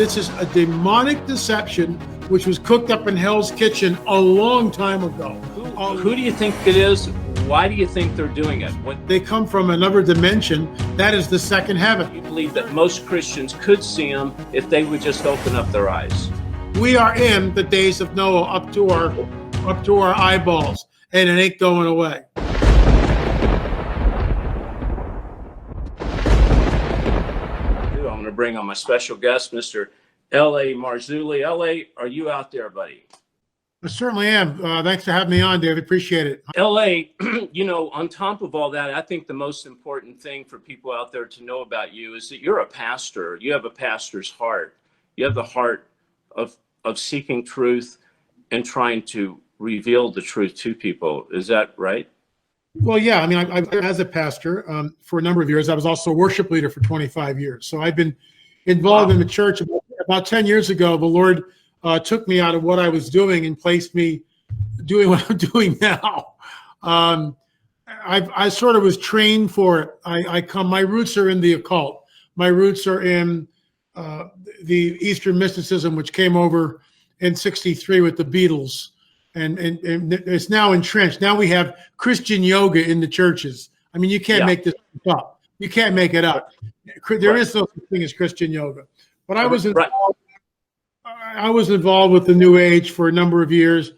This is a demonic deception which was cooked up in Hell's Kitchen a long time ago. Who do you think it is? Why do you think they're doing it? They come from another dimension. That is the second heaven. You believe that most Christians could see them if they would just open up their eyes. We are in the days of Noah up to our eyeballs, and it ain't going away. I'm going to bring on my special guest, Mr. L.A. Marzulli. L.A., are you out there, buddy? I certainly am. Thanks for having me on, David. Appreciate it. L.A., on top of all that, I think the most important thing for people out there to know about you is that you're a pastor. You have a pastor's heart. You have the heart of seeking truth and trying to reveal the truth to people. Is that right? Well, yeah. I mean, as a pastor for a number of years. I was also a worship leader for 25 years. So I've been involved in the church. About 10 years ago, the Lord took me out of what I was doing and placed me doing what I'm doing now. I sort of was trained for it. My roots are in the occult. My roots are in the Eastern mysticism, which came over in '63 with the Beatles. And it's now entrenched. Now we have Christian yoga in the churches. I mean, you can't make this up. You can't make it up. There is no such thing as Christian yoga. But I was involved with the New Age for a number of years.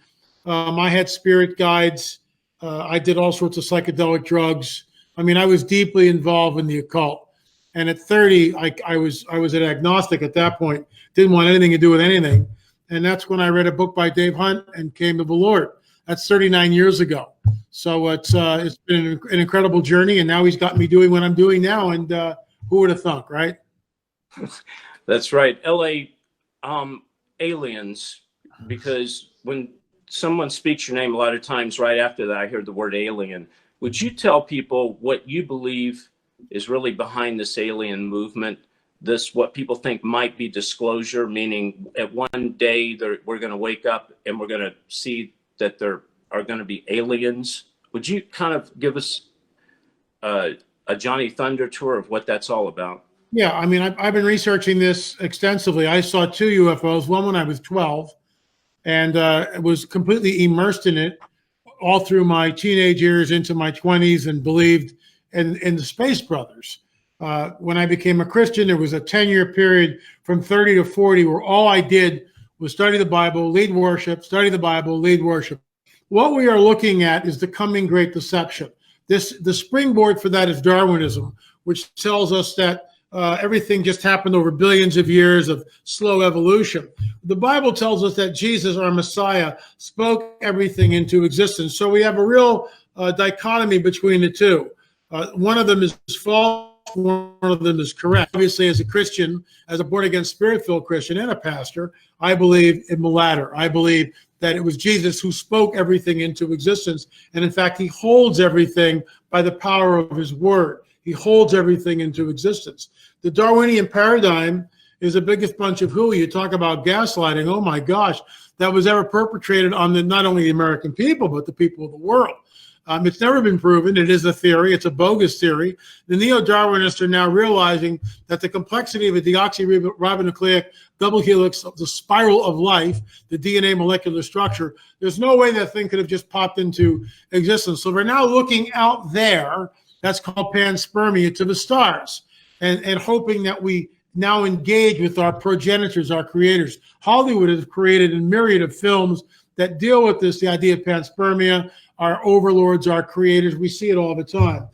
I had spirit guides. I did all sorts of psychedelic drugs. I mean, I was deeply involved in the occult. And at 30, I was an agnostic at that point. Didn't want anything to do with anything. And that's when I read a book by Dave Hunt and came to the Lord. That's 39 years ago. So it's been an incredible journey. And now he's got me doing what I'm doing now. And who would have thunk, right? That's right. LA, aliens, because when someone speaks your name, a lot of times right after that, I hear the word alien. Would you tell people what you believe is really behind this alien movement? What people think might be disclosure, meaning at one day we're going to wake up and we're going to see that there are going to be aliens. Would you kind of give us a Johnny Thunder tour of what that's all about? Yeah, I mean, I've been researching this extensively. I saw 2 UFOs, one when I was 12, and was completely immersed in it all through my teenage years into my 20s and believed in the Space Brothers. When I became a Christian, there was a 10-year period from 30 to 40 where all I did was study the Bible, lead worship, study the Bible, lead worship. What we are looking at is the coming great deception. The springboard for that is Darwinism, which tells us that everything just happened over billions of years of slow evolution. The Bible tells us that Jesus, our Messiah, spoke everything into existence. So we have a real dichotomy between the two. One of them is false. One of them is correct. Obviously, as a Christian, as a born-again, spirit-filled Christian and a pastor, I believe in the latter. I believe that it was Jesus who spoke everything into existence. And in fact, he holds everything by the power of his word. He holds everything into existence. The Darwinian paradigm is the biggest bunch of hooey. You talk about gaslighting. Oh my gosh, that was ever perpetrated on not only the American people, but the people of the world. It's never been proven. It is a theory. It's a bogus theory. The neo-Darwinists are now realizing that the complexity of a deoxyribonucleic double helix, the spiral of life, the DNA molecular structure, there's no way that thing could have just popped into existence. So we're now looking out there, that's called panspermia, to the stars, and hoping that we now engage with our progenitors, our creators. Hollywood has created a myriad of films that deal with this, the idea of panspermia, our overlords, our creators. We see it all the time.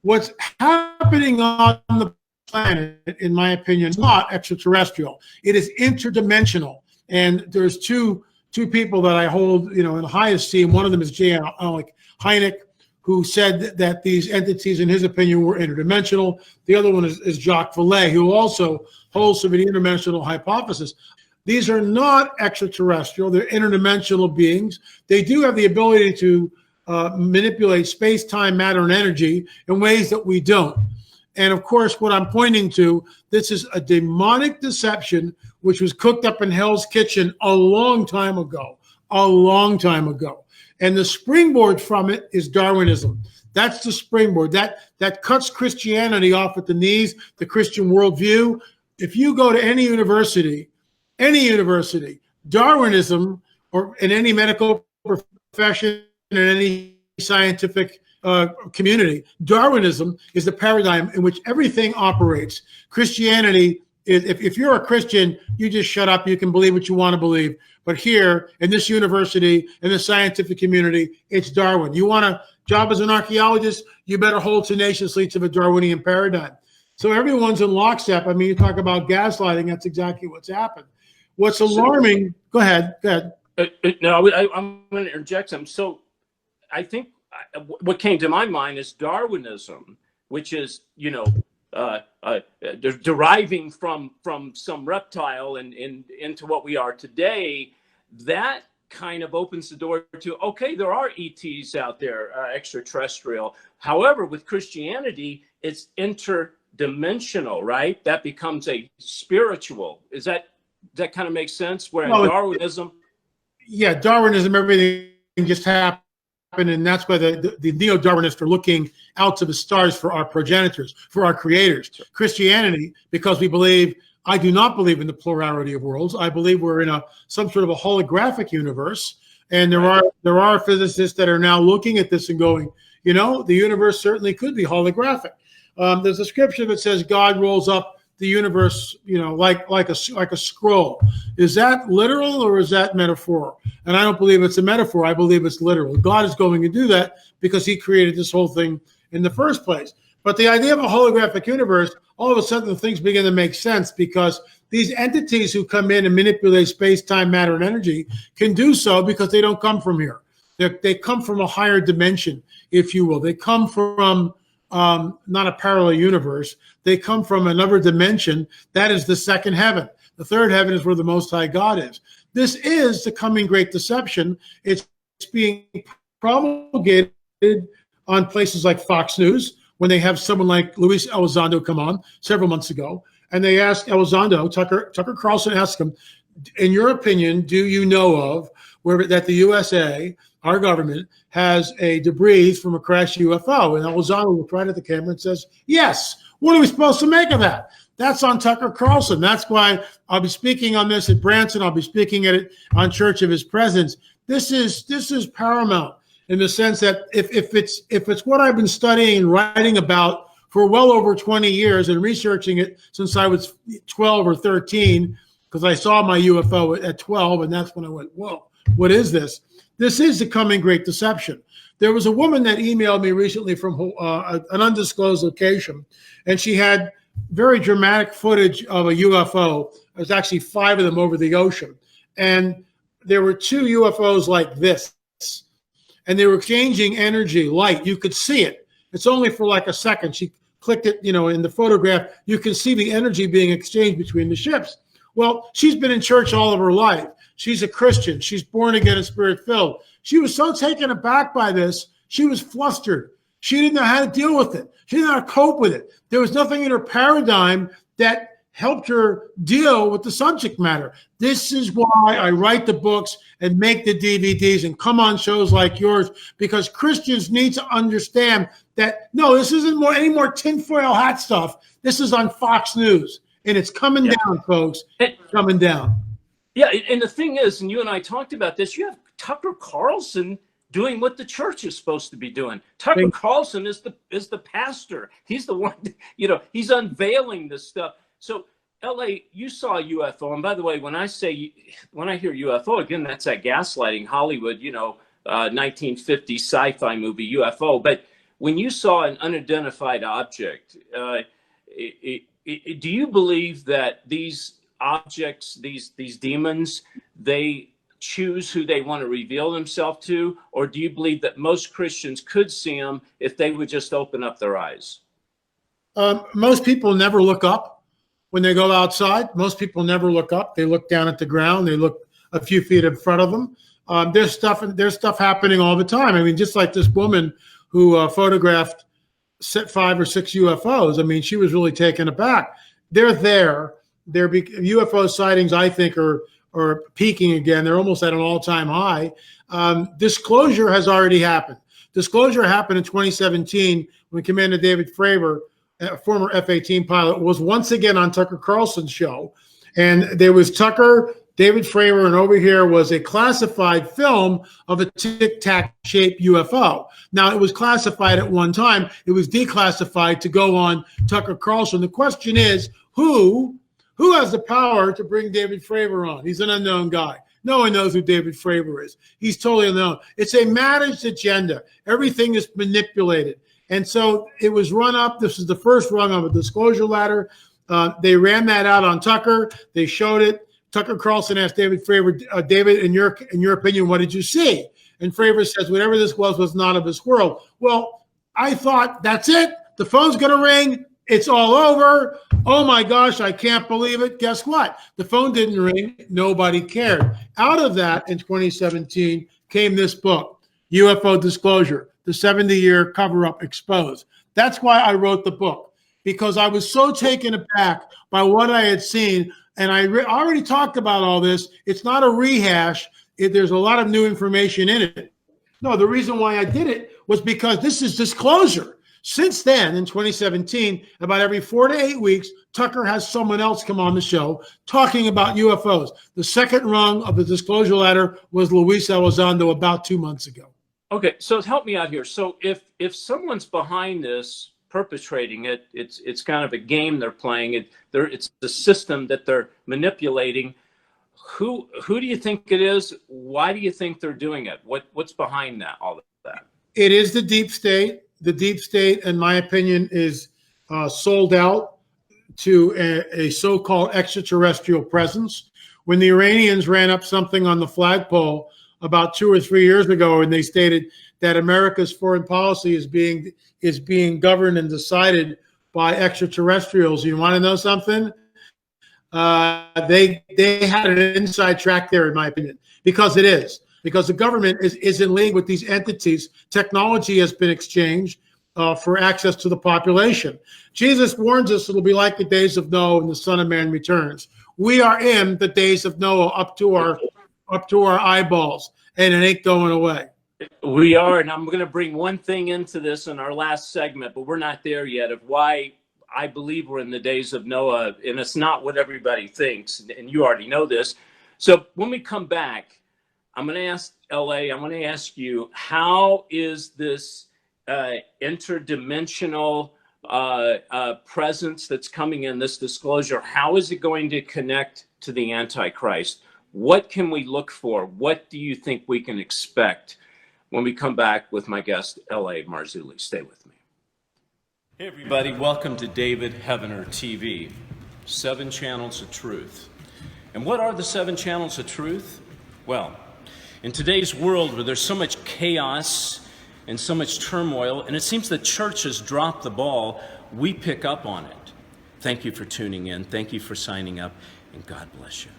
What's happening on the planet, in my opinion, is not extraterrestrial. It is interdimensional. And there's two people that I hold, in the highest esteem. One of them is J. Alec Hynek, who said that these entities, in his opinion, were interdimensional. The other one is Jacques Vallée, who also holds to the interdimensional hypothesis. These are not extraterrestrial. They're interdimensional beings. They do have the ability to manipulate space, time, matter, and energy in ways that we don't. And of course, what I'm pointing to, this is a demonic deception which was cooked up in Hell's Kitchen a long time ago. And the springboard from it is Darwinism. That's the springboard. That cuts Christianity off at the knees, the Christian worldview. If you go to any university any university, Darwinism, or in any medical profession, in any scientific community, Darwinism is the paradigm in which everything operates. Christianity is, if you're a Christian, you just shut up. You can believe what you want to believe. But here in this university, in the scientific community, it's Darwin. You want a job as an archaeologist, you better hold tenaciously to the Darwinian paradigm. So everyone's in lockstep. I mean, you talk about gaslighting, that's exactly what's happened. What's alarming, go ahead. No, I'm going to interject some. So I think what came to my mind is Darwinism, which is, deriving from some reptile and into what we are today. That kind of opens the door to, okay, there are ETs out there, extraterrestrial. However, with Christianity, it's interdimensional, right? That becomes a spiritual. That kind of makes sense? Where in Darwinism. Yeah, Darwinism, everything just happened. And that's why the neo-Darwinists are looking out to the stars for our progenitors, for our creators. Christianity, because I do not believe in the plurality of worlds. I believe we're in some sort of a holographic universe. And there are physicists that are now looking at this and going, the universe certainly could be holographic. There's a scripture that says God rolls up the universe, like a scroll. Is that literal or is that metaphor? And I don't believe it's a metaphor. I believe it's literal. God is going to do that because he created this whole thing in the first place. But the idea of a holographic universe, all of a sudden things begin to make sense because these entities who come in and manipulate space, time, matter, and energy can do so because they don't come from here. They come from a higher dimension, if you will. They come from not a parallel universe. They come from another dimension. That is the second heaven. The third heaven is where the Most High God is. This is the coming great deception. It's being promulgated on places like Fox News when they have someone like Luis Elizondo come on several months ago. And they asked Elizondo, Tucker Carlson asked him, in your opinion, do you know of that the USA, our government, has a debris from a crashed UFO? And Elizondo looked right at the camera and says, yes. What are we supposed to make of that? That's on Tucker Carlson. That's why I'll be speaking on this at Branson. I'll be speaking at it on Church of His Presence. This is paramount in the sense that if it's what I've been studying and writing about for well over 20 years and researching it since I was 12 or 13, because I saw my UFO at 12, and that's when I went, whoa, what is this? This is the coming great deception. There was a woman that emailed me recently from an undisclosed location, and she had very dramatic footage of a UFO. There's actually 5 of them over the ocean. And there were 2 UFOs like this. And they were exchanging energy, light. You could see it. It's only for like a second. She clicked it, in the photograph. You can see the energy being exchanged between the ships. Well, she's been in church all of her life. She's a Christian. She's born again and spirit-filled. She was so taken aback by this, she was flustered. She didn't know how to deal with it. She didn't know how to cope with it. There was nothing in her paradigm that helped her deal with the subject matter. This is why I write the books and make the DVDs and come on shows like yours, because Christians need to understand that, no, this isn't any more tinfoil hat stuff. This is on Fox News, and it's coming down, folks. It's coming down. Yeah, and the thing is, and you and I talked about this, you have Tucker Carlson doing what the church is supposed to be doing. Tucker Carlson is the pastor. He's the one, he's unveiling this stuff. So, LA, you saw a UFO. And by the way, when I hear UFO, again, that's that gaslighting Hollywood, 1950 sci-fi movie UFO. But when you saw an unidentified object, do you believe that these objects, these demons, they choose who they want to reveal themselves to? Or do you believe that most Christians could see them if they would just open up their eyes? Most people never look up when they go outside. Most people never look up. They look down at the ground. They look a few feet in front of them. There's stuff happening all the time. I mean, just like this woman who photographed 5 or 6 UFOs. I mean, she was really taken aback. They're there. UFO sightings, I think, are peaking again. They're almost at an all-time high. Disclosure has already happened. Disclosure happened in 2017 when Commander David Fravor, a former F-18 pilot, was once again on Tucker Carlson's show. And there was Tucker, David Fravor, and over here was a classified film of a tic-tac shaped UFO. Now, it was classified at one time. It was declassified to go on Tucker Carlson. The question is, who has the power to bring David Fravor on? He's an unknown guy. No one knows who David Fravor is. He's totally unknown. It's a managed agenda. Everything is manipulated. And so it was run up. This is the first rung of a disclosure ladder. They ran that out on Tucker. They showed it. Tucker Carlson asked David Fravor, David, in your opinion, what did you see? And Fravor says, whatever this was not of this world. Well, I thought, that's it. The phone's going to ring. It's all over. Oh my gosh, I can't believe it. Guess what? The phone didn't ring. Nobody cared. Out of that, in 2017, came this book, UFO Disclosure, the 70-year cover-up exposed. That's why I wrote the book, because I was so taken aback by what I had seen. And I already talked about all this. It's not a rehash. There's a lot of new information in it. No, the reason why I did it was because this is disclosure. Since then, in 2017, about every 4 to 8 weeks, Tucker has someone else come on the show talking about UFOs. The second rung of the disclosure ladder was Luis Elizondo about 2 months ago. Okay, so help me out here. So if someone's behind this, perpetrating it, it's kind of a game they're playing. It's the system that they're manipulating. Who do you think it is? Why do you think they're doing it? What's behind that? All of that? It is the deep state. The deep state, in my opinion, is sold out to a so-called extraterrestrial presence. When the Iranians ran up something on the flagpole about 2 or 3 years ago, and they stated that America's foreign policy is being governed and decided by extraterrestrials. You want to know something? They had an inside track there, in my opinion, because it is. Because the government is in league with these entities. Technology has been exchanged for access to the population. Jesus warns us it'll be like the days of Noah when the Son of Man returns. We are in the days of Noah up to our eyeballs, and it ain't going away. We are, and I'm going to bring one thing into this in our last segment, but we're not there yet, of why I believe we're in the days of Noah, and it's not what everybody thinks, and you already know this. So when we come back, I'm going to ask LA, I'm going to ask you, how is this interdimensional presence that's coming in, this disclosure, how is it going to connect to the Antichrist? What can we look for? What do you think we can expect when we come back with my guest, LA Marzulli? Stay with me. Hey everybody, welcome to David Heavener TV, 7 channels of truth. And what are the 7 channels of truth? Well, in today's world where there's so much chaos and so much turmoil, and it seems the church has dropped the ball, we pick up on it. Thank you for tuning in. Thank you for signing up, and God bless you.